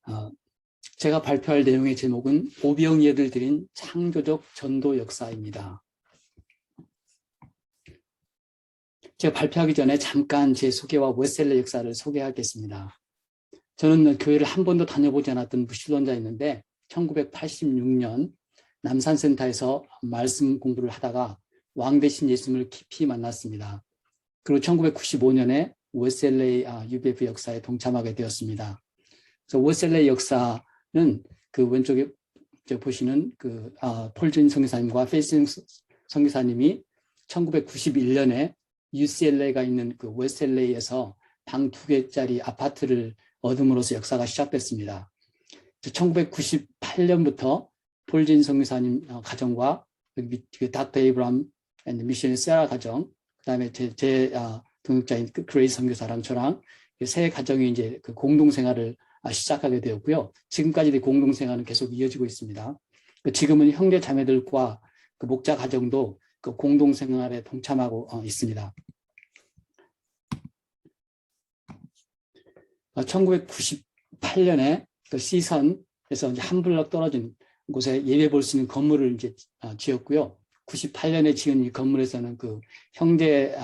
어, 제가 발표할 내용의 제목은 오병이어를 드린 창조적 전도 역사입니다. 제가 발표하기 전에 잠깐 제 소개와 웨슬레 역사를 소개하겠습니다. 저는 교회를 한 번도 다녀보지 않았던 무신론자였는데 1986년 남산센터에서 말씀 공부를 하다가 왕 대신 예수님을 깊이 만났습니다. 그리고 1995년에 웨슬레이 UBF 역사에 동참하게 되었습니다. 그래서 웨슬레이 역사는 그 왼쪽에 보시는 폴진 선교사님과 페이슨 선교사님이 1991년에 UCLA가 있는 그 웨슬레이에서 방 2개짜리 아파트를 얻음으로써 역사가 시작됐습니다. 1998년부터 폴진 선교사님 가정과 닥터 에이브람 앤드 미션 세라 가정, 그다음에 제 동역자인 그레이스 선교사랑 저랑 세 가정이 이제 그 공동생활을 시작하게 되었고요. 지금까지 공동생활은 계속 이어지고 있습니다. 지금은 형제 자매들과 그 목자 가정도 그 공동생활에 동참하고 있습니다. 1998년에 그 시선에서 이제 한 블럭 떨어진 곳에 예배 볼 수 있는 건물을 이제 지었고요. 98년에 지은 이 건물에서는 그 형제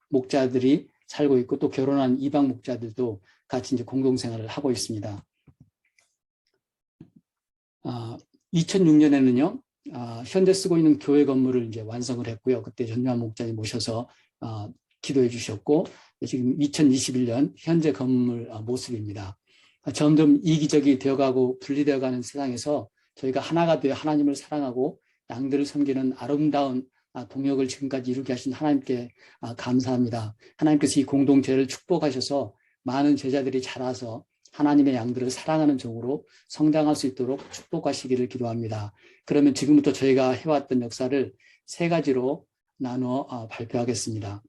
목자들이 살고 있고 또 결혼한 이방 목자들도 같이 이제 공동생활을 하고 있습니다. 2006년에는요, 현재 쓰고 있는 교회 건물을 이제 완성을 했고요. 그때 전유한 목자님 모셔서 기도해 주셨고, 지금 2021년 현재 건물 모습입니다. 점점 이기적이 되어가고 분리되어가는 세상에서 저희가 하나가 되어 하나님을 사랑하고 양들을 섬기는 아름다운 동역을 지금까지 이루게 하신 하나님께 감사합니다. 하나님께서 이 공동체를 축복하셔서 많은 제자들이 자라서 하나님의 양들을 사랑하는 종으로 성장할 수 있도록 축복하시기를 기도합니다. 그러면 지금부터 저희가 해왔던 역사를 세 가지로 나누어 발표하겠습니다.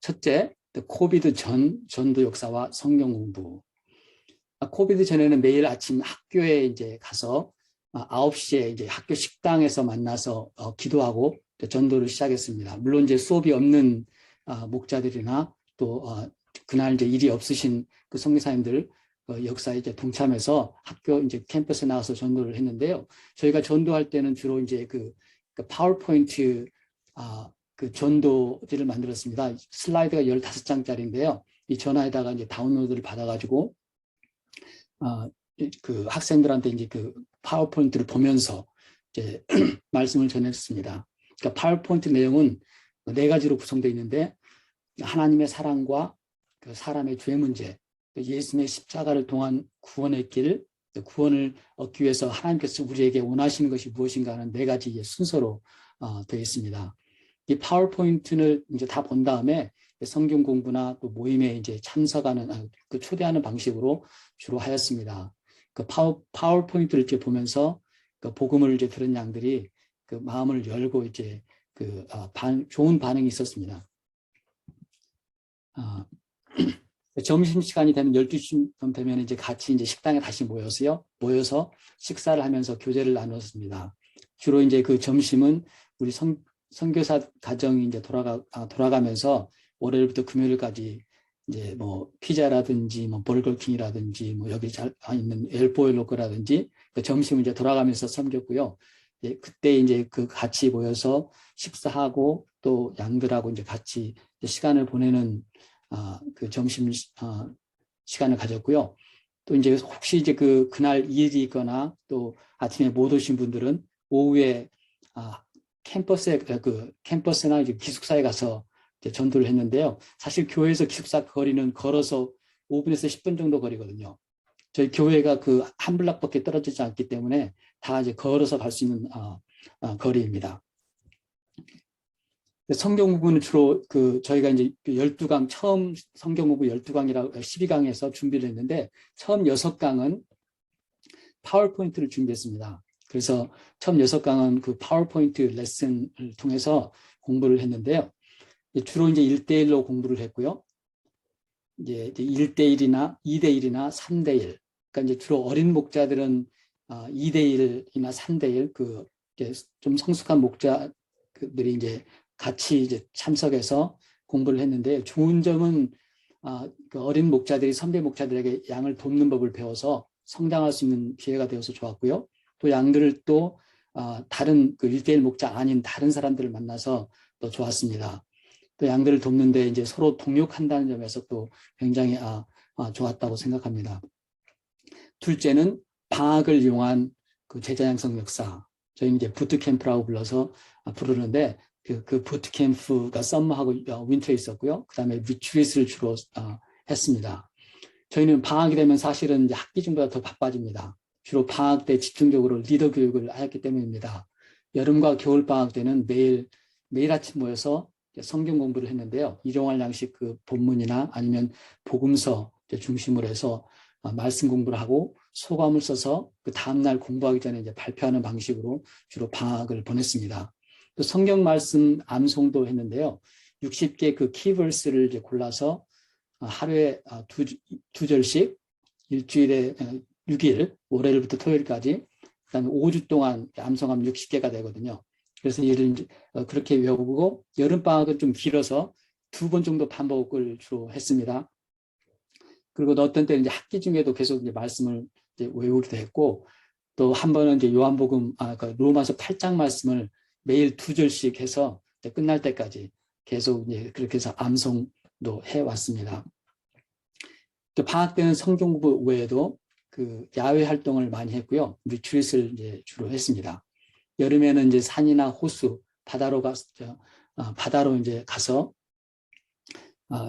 첫째, 코비드 전도 역사와 성경 공부. 코비드 전에는 매일 아침 학교에 이제 가서 9시에 이제 학교 식당에서 만나서 기도하고 전도를 시작했습니다. 물론 이제 수업이 없는 목자들이나 또 그날 이제 일이 없으신 그 선교사님들 역사에 이제 동참해서 학교 이제 캠퍼스에 나가서 전도를 했는데요. 저희가 전도할 때는 주로 이제 그 파워포인트 그 전도지를 만들었습니다. 슬라이드가 15장짜리인데요. 이 전화에다가 이제 다운로드를 받아가지고 그 학생들한테 이제 그 파워포인트를 보면서 이제 말씀을 전했습니다. 그러니까 파워포인트 내용은 4가지로 구성되어 있는데 하나님의 사랑과 그 사람의 죄 문제, 예수님의 십자가를 통한 구원의 길, 구원을 얻기 위해서 하나님께서 우리에게 원하시는 것이 무엇인가 하는 4가지 순서로 되어 있습니다. 이 파워포인트를 이제 다 본 다음에 성경 공부나 또 모임에 이제 참석하는 그 초대하는 방식으로 주로 하였습니다. 그 파워포인트를 이렇게 보면서 그 복음을 이제 들은 양들이 그 마음을 열고 이제 그 좋은 반응이 있었습니다. 점심 시간이 되면 12시쯤 되면 이제 같이 이제 식당에 다시 모여서 식사를 하면서 교제를 나눴습니다. 주로 이제 그 점심은 우리 선교사 가정이 이제 돌아가면서 월요일부터 금요일까지 이제 뭐 피자라든지 뭐 버거킹이라든지 뭐 여기 잘 있는 엘보일로커라든지 그 점심을 이제 돌아가면서 섬겼고요. 그때 이제 그 같이 모여서 식사하고 또 양들하고 이제 같이 시간을 보내는 그 점심 시간을 가졌고요. 또 이제 혹시 이제 그날 일이 있거나 또 아침에 못 오신 분들은 오후에 캠퍼스나 이제 기숙사에 가서 이제 전도를 했는데요. 사실 교회에서 기숙사 거리는 걸어서 5분에서 10분 정도 거리거든요. 저희 교회가 그 한 블락밖에 떨어지지 않기 때문에 다 이제 걸어서 갈 수 있는 거리입니다. 성경 공부는 주로 저희가 이제 12강 처음 성경 공부 12강이라고 12강에서 준비를 했는데 처음 6강은 파워포인트를 준비했습니다. 그래서 처음 6강은 그 파워포인트 레슨을 통해서 공부를 했는데요. 주로 이제 1대1로 공부를 했고요. 이제 1대1이나 2대1이나 3대1. 그러니까 이제 주로 어린 목자들은 2대1이나 3대1 좀 성숙한 목자들이 이제 같이 이제 참석해서 공부를 했는데 좋은 점은 그 어린 목자들이 선배 목자들에게 양을 돕는 법을 배워서 성장할 수 있는 기회가 되어서 좋았고요. 또 양들을 또 다른 그 1대1 목자 아닌 다른 사람들을 만나서 또 좋았습니다. 또 양들을 돕는데 이제 서로 동력한다는 점에서 또 굉장히 좋았다고 생각합니다. 둘째는 방학을 이용한 그 제자 양성 역사. 저희는 이제 부트캠프라고 불러서 부르는데 그 부트캠프가 썸머하고 윈터에 있었고요. 그 다음에 리트릿을 주로 했습니다. 저희는 방학이 되면 사실은 이제 학기 중보다 더 바빠집니다. 주로 방학 때 집중적으로 리더 교육을 했기 때문입니다. 여름과 겨울 방학 때는 매일 아침 모여서 성경 공부를 했는데요. 일용할 양식 그 본문이나 아니면 복음서 중심으로 해서 말씀 공부를 하고 소감을 써서 그 다음날 공부하기 전에 이제 발표하는 방식으로 주로 방학을 보냈습니다. 또 성경 말씀 암송도 했는데요. 60개 그 키버스를 이제 골라서 하루에 두 절씩 일주일에 6일, 월요일부터 토요일까지, 그다음에 5주 동안 암송하면 60개가 되거든요. 그래서 이를 그렇게 외우고 여름방학은 좀 길어서 2번 정도 반복을 주로 했습니다. 그리고 어떤 때는 이제 학기 중에도 계속 이제 말씀을 이제 외우기도 했고, 또 한 번은 이제 요한복음, 그 로마서 8장 말씀을 매일 2절씩 해서 끝날 때까지 계속 이제 그렇게 해서 암송도 해왔습니다. 또 방학 때는 성경 공부 외에도 그 야외 활동을 많이 했고요. 리트릿을 이제 주로 했습니다. 여름에는 이제 산이나 호수, 바다로 이제 가서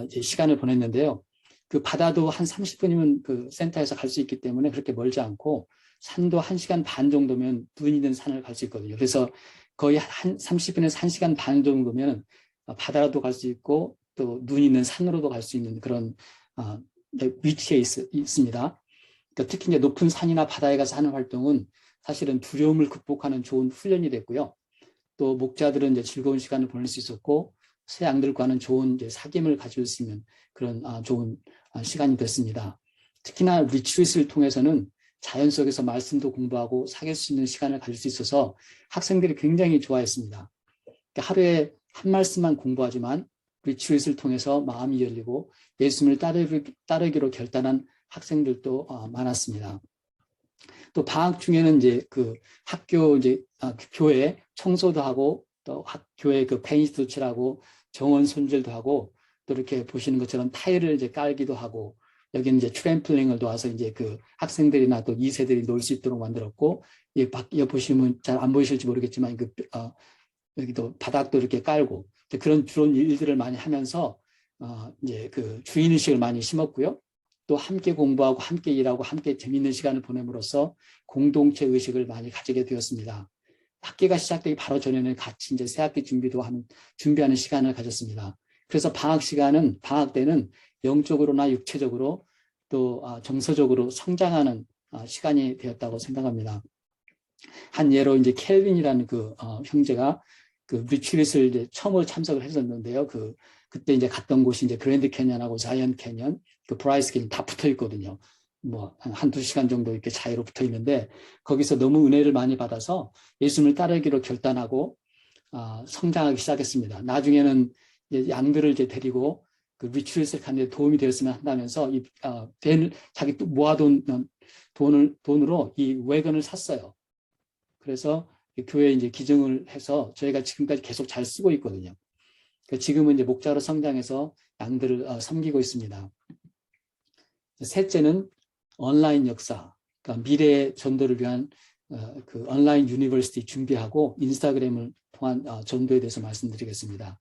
이제 시간을 보냈는데요. 그 바다도 한 30분이면 그 센터에서 갈 수 있기 때문에 그렇게 멀지 않고 산도 1시간 반 정도면 눈 있는 산을 갈 수 있거든요. 그래서 거의 한 30분에서 1시간 반 정도면 바다로도 갈 수 있고 또 눈 있는 산으로도 갈 수 있는 그런 위치에 있습니다. 그러니까 특히 이제 높은 산이나 바다에 가서 하는 활동은 사실은 두려움을 극복하는 좋은 훈련이 됐고요. 또 목자들은 이제 즐거운 시간을 보낼 수 있었고 새 양들과는 좋은 이제 사귐을 가질 수 있는 그런 좋은 시간이 됐습니다. 특히나 리트릿을 통해서는 자연 속에서 말씀도 공부하고 사귈 수 있는 시간을 가질 수 있어서 학생들이 굉장히 좋아했습니다. 그러니까 하루에 한 말씀만 공부하지만 리트릿을 통해서 마음이 열리고 예수님을 따르기로 결단한 학생들도 많았습니다. 또 방학 중에는 이제 그 학교 이제 교회 청소도 하고 또 교회 그 페인트도 칠하고 정원 손질도 하고 또 이렇게 보시는 것처럼 타일을 이제 깔기도 하고 여기는 이제 트램플링을 도와서 이제 그 학생들이나 또 2세들이 놀 수 있도록 만들었고 여기 보시면 잘 안 보이실지 모르겠지만 여기도 바닥도 이렇게 깔고 그런 주로 일들을 많이 하면서 이제 그 주인의식을 많이 심었고요. 또 함께 공부하고 함께 일하고 함께 재미있는 시간을 보냄으로써 공동체 의식을 많이 가지게 되었습니다. 학기가 시작되기 바로 전에는 같이 이제 새학기 준비하는 시간을 가졌습니다. 그래서 방학 때는 영적으로나 육체적으로 또 정서적으로 성장하는 시간이 되었다고 생각합니다. 한 예로 이제 켈빈이라는 그 형제가 그 리트릿을 이제 처음으로 참석을 했었는데요. 그때 이제 갔던 곳이 이제 그랜드 캐년하고 자이언트 캐년, 그 브라이스 캐년 다 붙어 있거든요. 뭐 한두 시간 정도 이렇게 차이로 붙어 있는데 거기서 너무 은혜를 많이 받아서 예수님을 따르기로 결단하고 성장하기 시작했습니다. 나중에는 이제 양들을 이제 데리고 그 리트릿을 가는데 도움이 되었으면 한다면서 자기 또 모아둔 돈으로 이 웨건을 샀어요. 그래서 교회에 이제 기증을 해서 저희가 지금까지 계속 잘 쓰고 있거든요. 지금은 이제 목자로 성장해서 양들을 섬기고 있습니다. 셋째는 온라인 역사, 그러니까 미래의 전도를 위한 그 온라인 유니버시티 준비하고 인스타그램을 통한 전도에 대해서 말씀드리겠습니다.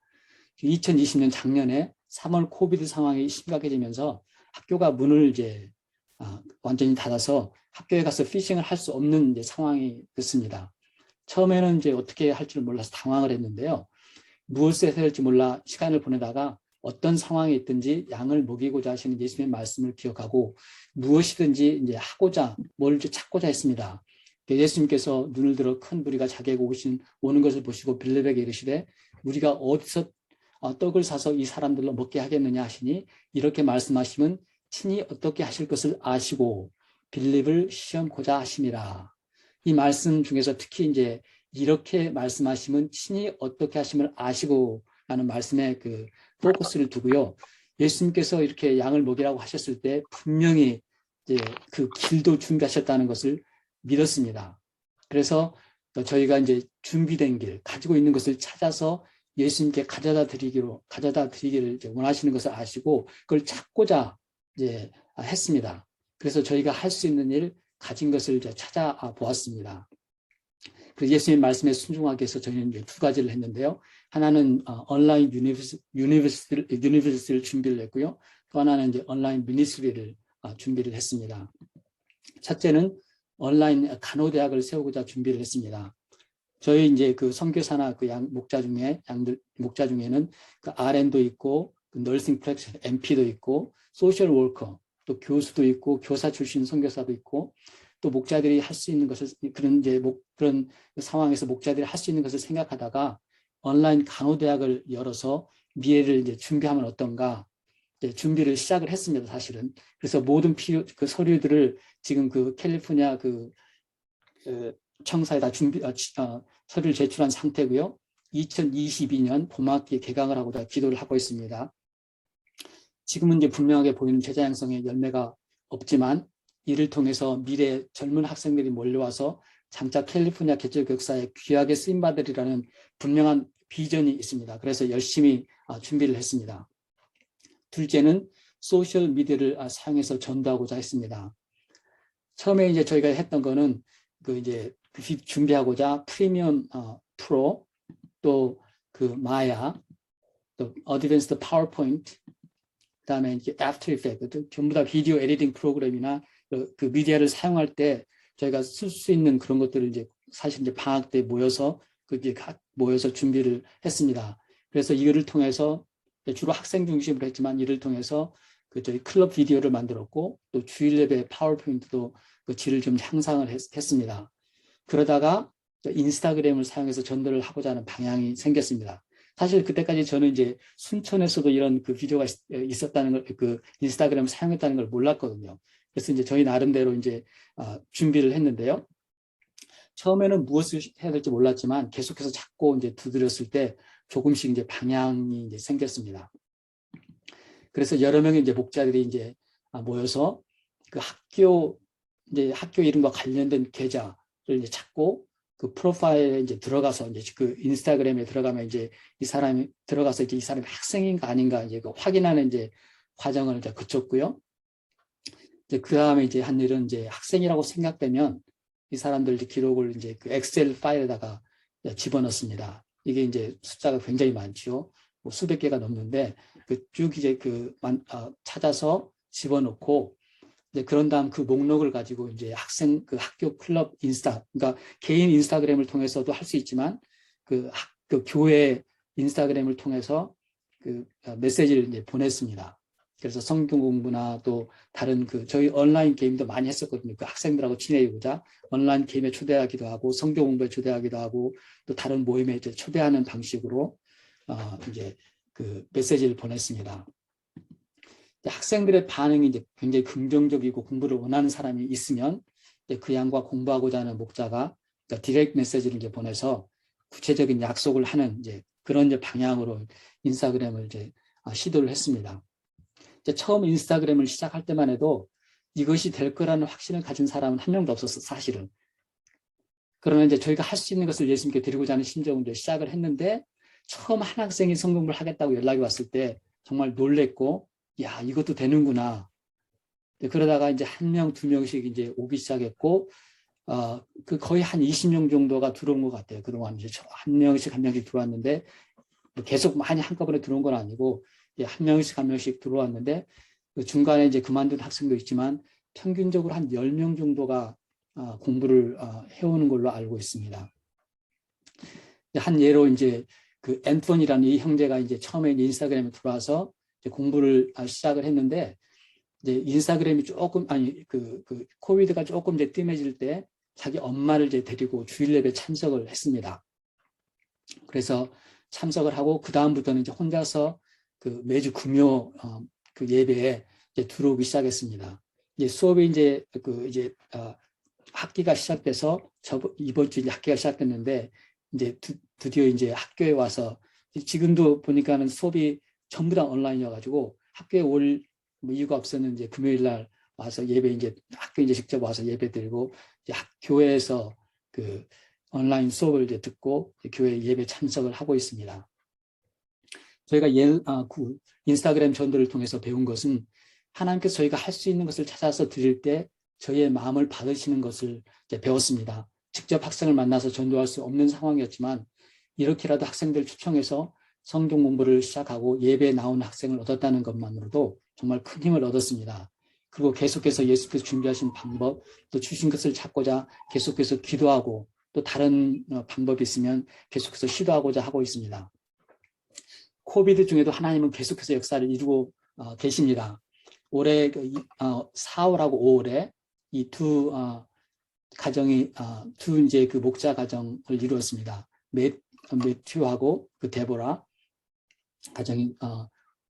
2020년 작년에 3월 코비드 상황이 심각해지면서 학교가 문을 이제 완전히 닫아서 학교에 가서 피싱을 할 수 없는 이제 상황이 됐습니다. 처음에는 이제 어떻게 할 줄 몰라서 당황을 했는데요. 무엇을 해야 할지 몰라 시간을 보내다가 어떤 상황에 있든지 양을 먹이고자 하시는 예수님의 말씀을 기억하고 무엇이든지 이제 하고자 뭘 찾고자 했습니다. 예수님께서 눈을 들어 큰 무리가 자기에게 오는 것을 보시고 빌립에게 이르시되 우리가 어디서 떡을 사서 이 사람들로 먹게 하겠느냐 하시니 이렇게 말씀하시면 친히 어떻게 하실 것을 아시고 빌립을 시험코자 하심이라. 이 말씀 중에서 특히 이제 이렇게 말씀하시면 친히 어떻게 하심을 아시고 라는 말씀에 그 포커스를 두고요. 예수님께서 이렇게 양을 먹이라고 하셨을 때 분명히 이제 그 길도 준비하셨다는 것을 믿었습니다. 그래서 저희가 이제 준비된 길, 가지고 있는 것을 찾아서 예수님께 가져다 드리기를 이제 원하시는 것을 아시고 그걸 찾고자 이제 했습니다. 그래서 저희가 할 수 있는 일, 가진 것을 이제 찾아보았습니다. 그래서 예수님 말씀에 순종하기 위해서 저희는 이제 두 가지를 했는데요. 하나는 온라인 유니버시티를 준비를 했고요. 또 하나는 이제 온라인 미니스트리를 준비를 했습니다. 첫째는 온라인 간호대학을 세우고자 준비를 했습니다. 저희 이제 그 선교사나 그 목자 중에는 그 RN도 있고, 그 너싱 프랙티셔너 MP도 있고, 소셜 워커, 또 교수도 있고, 교사 출신 선교사도 있고, 또 목자들이 할 수 있는 것을 그런 상황에서 목자들이 할 수 있는 것을 생각하다가 온라인 간호대학을 열어서 미래를 이제 준비하면 어떤가 준비를 시작을 했습니다. 사실은. 그래서 모든 그 서류들을 지금 그 캘리포니아 그 청사에다 서류를 제출한 상태고요. 2022년 봄학기에 개강을 하고자 기도를 하고 있습니다. 지금은 이제 분명하게 보이는 제자 양성의 열매가 없지만 이를 통해서 미래 젊은 학생들이 몰려와서 장차 캘리포니아 개척교육사에 귀하게 쓰임받으리라는 분명한 비전이 있습니다. 그래서 열심히 준비를 했습니다. 둘째는 소셜 미디어를 사용해서 전도하고자 했습니다. 처음에 이제 저희가 했던 거는 그 이제 준비하고자 프리미엄 프로, 또 그 마야, 또 어드밴스드 파워포인트, 그다음에 이제 애프터 이펙트, 전부 다 비디오 에디팅 프로그램이나 그 미디어를 사용할 때 저희가 쓸 수 있는 그런 것들을 이제 사실 이제 방학 때 모여서 준비를 했습니다. 그래서 이거를 통해서 주로 학생 중심으로 했지만 이를 통해서 그 저희 클럽 비디오를 만들었고 또 주일 예배 파워포인트도 그 질을 좀 향상을 했습니다. 그러다가 인스타그램을 사용해서 전도를 하고자 하는 방향이 생겼습니다. 사실 그때까지 저는 이제 순천에서도 이런 그 비디오가 있었다는 걸, 그 인스타그램을 사용했다는 걸 몰랐거든요. 그래서 이제 저희 나름대로 이제 준비를 했는데요. 처음에는 무엇을 해야 될지 몰랐지만 계속해서 찾고 이제 두드렸을 때 조금씩 이제 방향이 이제 생겼습니다. 그래서 여러 명의 이제 목자들이 이제 모여서 그 학교 이름과 관련된 계좌를 이제 찾고 그 프로파일에 이제 들어가서 이제 그 인스타그램에 들어가면 이제 이 사람이 들어가서 이제 이 사람이 학생인가 아닌가 이제 그 확인하는 이제 과정을 이제 거쳤고요. 이제 그 다음에 이제 한 일은 이제 학생이라고 생각되면 이 사람들 기록을 이제 그 엑셀 파일에다가 집어넣습니다. 이게 이제 숫자가 굉장히 많죠. 뭐 수백 개가 넘는데 쭉 이제 찾아서 집어넣고 이제 그런 다음 그 목록을 가지고 이제 그 학교 클럽 그러니까 개인 인스타그램을 통해서도 할 수 있지만 그 교회 인스타그램을 통해서 그 메시지를 이제 보냈습니다. 그래서 성경 공부나 또 다른 저희 온라인 게임도 많이 했었거든요. 그 학생들하고 친해지고자 온라인 게임에 초대하기도 하고 성경 공부에 초대하기도 하고 또 다른 모임에 이제 초대하는 방식으로 이제 그 메시지를 보냈습니다. 학생들의 반응이 이제 굉장히 긍정적이고 공부를 원하는 사람이 있으면 그 양과 공부하고자 하는 목자가 디렉트 메시지를 이제 보내서 구체적인 약속을 하는 이제 그런 이제 방향으로 인스타그램을 이제 시도를 했습니다. 이제 처음 인스타그램을 시작할 때만 해도 이것이 될 거라는 확신을 가진 사람은 한 명도 없었어, 사실은. 그러나 이제 저희가 할 수 있는 것을 예수님께 드리고자 하는 심정으로 이제 시작을 했는데 처음 한 학생이 성공을 하겠다고 연락이 왔을 때 정말 놀랬고 야, 이것도 되는구나. 그러다가 이제 한 명, 두 명씩 이제 오기 시작했고, 그 거의 한 20명 정도가 들어온 것 같아요. 그동안 이제 한 명씩 들어왔는데, 계속 많이 한꺼번에 들어온 건 아니고, 한 명씩 들어왔는데, 그 중간에 이제 그만둔 학생도 있지만, 평균적으로 한 10명 정도가 공부를 해오는 걸로 알고 있습니다. 한 예로 이제 그 앤톤이라는 이 형제가 이제 처음에 인스타그램에 들어와서 공부를 시작을 했는데 이제 인스타그램이 조금 그 코비드가 조금 이제 뜸해질 때 자기 엄마를 이제 데리고 주일 예배 참석을 했습니다. 그래서 참석을 하고 그 다음부터는 이제 혼자서 그 매주 금요 그 예배에 이제 들어오기 시작했습니다. 이제 수업이 이제 학기가 시작돼서 이번 주 이제 학기가 시작됐는데 이제 드디어 이제 학교에 와서 지금도 보니까는 수업이 전부 다 온라인이어가지고 학교에 올 이유가 없었는데 금요일 날 와서 예배 이제 학교 이제 직접 와서 예배 드리고 이제 교회에서 그 온라인 수업을 이제 듣고 교회 예배 참석을 하고 있습니다. 저희가 그 인스타그램 전도를 통해서 배운 것은 하나님께서 저희가 할 수 있는 것을 찾아서 드릴 때 저희의 마음을 받으시는 것을 이제 배웠습니다. 직접 학생을 만나서 전도할 수 없는 상황이었지만 이렇게라도 학생들 초청해서 성경 공부를 시작하고 예배에 나온 학생을 얻었다는 것만으로도 정말 큰 힘을 얻었습니다. 그리고 계속해서 예수께서 준비하신 방법, 또 주신 것을 찾고자 계속해서 기도하고 또 다른 방법이 있으면 계속해서 시도하고자 하고 있습니다. 코비드 중에도 하나님은 계속해서 역사를 이루고 계십니다. 올해 4월하고 5월에 이 두 가정이 두 이제 그 목자 가정을 이루었습니다. 매튜하고 그 데보라 가정이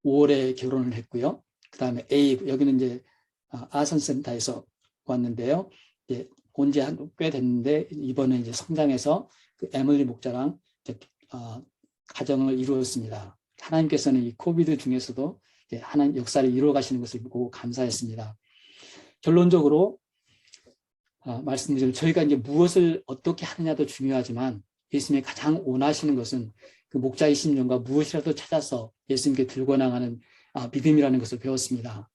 5월에 결혼을 했고요. 그 다음에 A 여기는 이제 아산센터에서 왔는데요. 이제 온지 꽤 됐는데 이번에 이제 성장해서 그 에밀리 목자랑 이제, 가정을 이루었습니다. 하나님께서는 이 코비드 중에서도 이제 하나님 역사를 이루어 가시는 것을 보고 감사했습니다. 결론적으로 말씀드리면 저희가 이제 무엇을 어떻게 하느냐도 중요하지만 예수님이 가장 원하시는 것은 그 목자의 심령과 무엇이라도 찾아서 예수님께 들고 나가는 믿음이라는 것을 배웠습니다.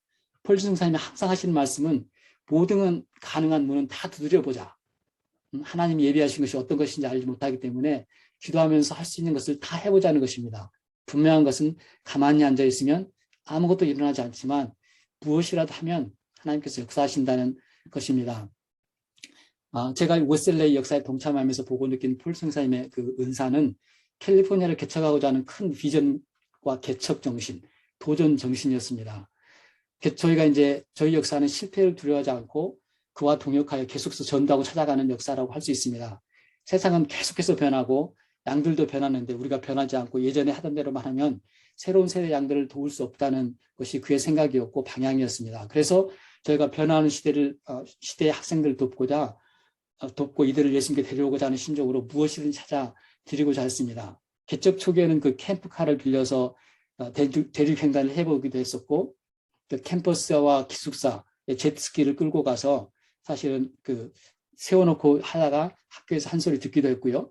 폴 선생님이 항상 하시는 말씀은 모든 가능한 문은 다 두드려보자. 하나님이 예비하신 것이 어떤 것인지 알지 못하기 때문에 기도하면서 할 수 있는 것을 다 해보자는 것입니다. 분명한 것은 가만히 앉아있으면 아무것도 일어나지 않지만 무엇이라도 하면 하나님께서 역사하신다는 것입니다. 제가 웨슬레이 역사에 동참하면서 보고 느낀 폴 선생님의 그 은사는 캘리포니아를 개척하고자 하는 큰 비전과 개척 정신, 도전 정신이었습니다. 저희가 이제 저희 역사는 실패를 두려워하지 않고 그와 동역하여 계속해서 전도하고 찾아가는 역사라고 할 수 있습니다. 세상은 계속해서 변하고 양들도 변하는데 우리가 변하지 않고 예전에 하던 대로만 하면 새로운 세대 양들을 도울 수 없다는 것이 그의 생각이었고 방향이었습니다. 그래서 저희가 변화하는 시대의 학생들을 돕고 이들을 예수님께 데려오고자 하는 심정으로 무엇이든 찾아 드리고자 했습니다. 개척 초기에는 그 캠프카를 빌려서 대륙 횡단을 해보기도 했었고 그 캠퍼스와 기숙사, 제트스키를 끌고 가서 사실은 그 세워놓고 하다가 학교에서 한 소리 듣기도 했고요.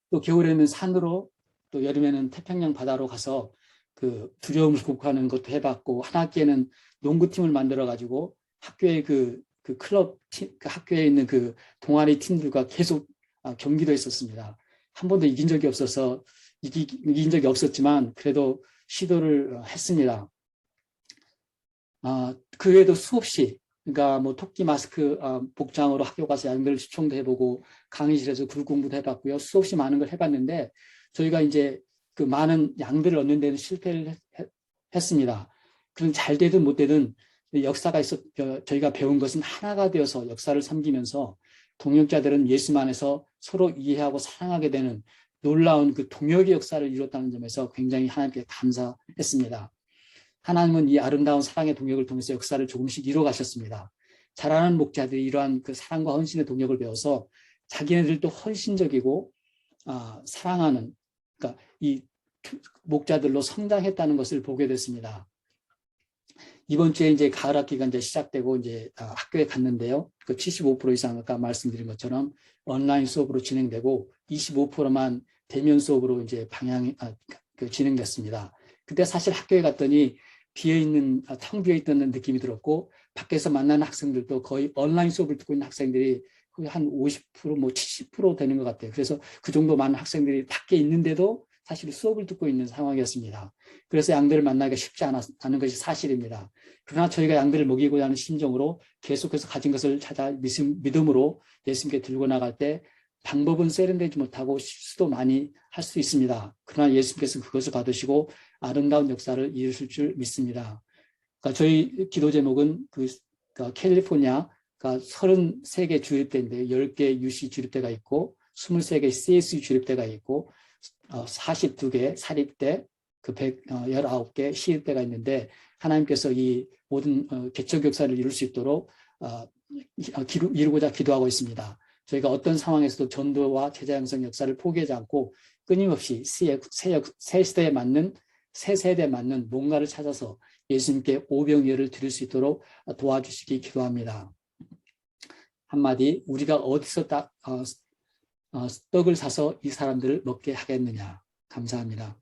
또 겨울에는 산으로 또 여름에는 태평양 바다로 가서 그 두려움을 극복하는 것도 해봤고 한 학기에는 농구팀을 만들어 가지고 학교의 그 클럽 팀, 그 학교에 있는 그 동아리 팀들과 계속 경기도 했었습니다. 한 번도 이긴 적이 없어서 이긴 적이 없었지만 그래도 시도를 했습니다. 그 외에도 수없이 그러니까 뭐 토끼 마스크 복장으로 학교 가서 양들 시청도 해보고 강의실에서 글 공부도 해봤고요. 수없이 많은 걸 해봤는데 저희가 이제 그 많은 양들을 얻는 데는 실패를 했습니다. 그럼 잘 되든 못 되든 역사가 저희가 배운 것은 하나가 되어서 역사를 섬기면서 동역자들은 예수 안에서 서로 이해하고 사랑하게 되는 놀라운 그 동역의 역사를 이뤘다는 점에서 굉장히 하나님께 감사했습니다. 하나님은 이 아름다운 사랑의 동역을 통해서 역사를 조금씩 이뤄 가셨습니다. 자라는 목자들이 이러한 그 사랑과 헌신의 동역을 배워서 자기네들도 헌신적이고 사랑하는 그러니까 이 목자들로 성장했다는 것을 보게 됐습니다. 이번 주에 이제 가을 학기가 이제 시작되고 이제 학교에 갔는데요. 그 75% 이상 아까 말씀드린 것처럼 온라인 수업으로 진행되고 25%만 대면 수업으로 이제 진행됐습니다. 그때 사실 학교에 갔더니 텅 비어 있던 느낌이 들었고 밖에서 만나는 학생들도 거의 온라인 수업을 듣고 있는 학생들이 거의 한 50%, 뭐 70% 되는 것 같아요. 그래서 그 정도 많은 학생들이 밖에 있는데도 사실 수업을 듣고 있는 상황이었습니다. 그래서 양들을 만나기가 쉽지 않은 것이 사실입니다. 그러나 저희가 양들을 먹이고자 하는 심정으로 계속해서 가진 것을 찾아 믿음으로 예수님께 들고 나갈 때 방법은 세련되지 못하고 실수도 많이 할 수 있습니다. 그러나 예수님께서 그것을 받으시고 아름다운 역사를 이루실 줄 믿습니다. 그러니까 저희 기도 제목은 캘리포니아가 33개 주립대인데 10개 UC 주립대가 있고 23개 CSU 주립대가 있고 42개 사립대, 119개 시립대가 있는데 하나님께서 이 모든 개척 역사를 이룰 수 있도록 이루고자 기도하고 있습니다. 저희가 어떤 상황에서도 전도와 제자 양성 역사를 포기하지 않고 끊임없이 새 세대에 맞는 뭔가를 찾아서 예수님께 오병이어를 드릴 수 있도록 도와주시기 기도합니다. 한마디, 우리가 어디서 떡을 사서 이 사람들을 먹게 하겠느냐. 감사합니다.